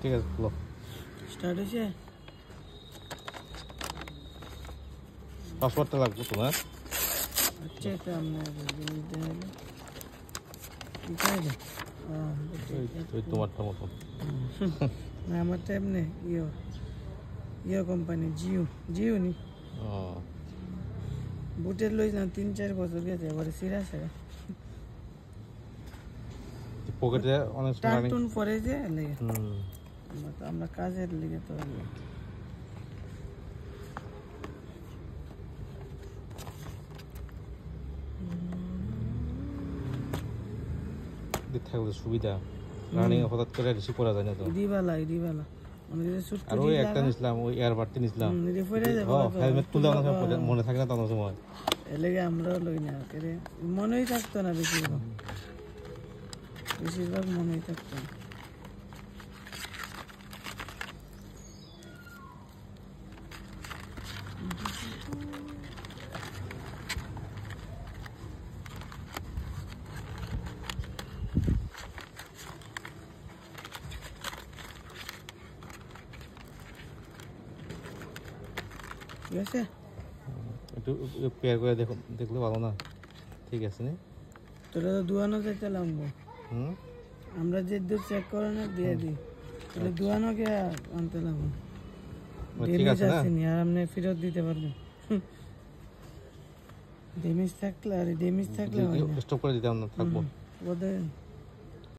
ঠিক আছে খুলো স্টার্ট হয়েছে পাসওয়ার্ডটা লাগবে তোমার আচ্ছা এটা আপনার ঠিক আছে ওই তোমারটা মতন না আমারটা এমনি ইয়ো কোম্পানি জিও নি বুটের লই না 3-4 বছর গেছে এবারে সিরিয়াস আছে পকেটে অনেক টানটুন পরে যে লেগে আমরা কাজের লেগে তো থাকলে সুবিধা রানিং হঠাৎ করে রিসিভ করা যায় না তো দিবালা আমাদের সুট আর ওই একটা নিছিলাম ওই এয়ারবাডটি নিছিলাম হেলমেট তুলে মনে থাকে না তখন সময় এলেগে আমরাও লই না করে মনেই থাকতো না বেশিরভাগ মনেই থাকতো না ঠিক আছে একটু পেয়ার করে দেখলে ভালো না ঠিক আছে না তোরা তো দুয়ানো যেতে লাগবো আমরা যে দুধ চেক করে না দিয়ে দিই তাহলে দুয়ানো কে আনতে লাগবো ড্যামেজ আসেনি আর আপনি ফেরত দিতে পারবেন ড্যামেজ থাকলে স্টপ করে দিতে আমরা থাকবো বোধ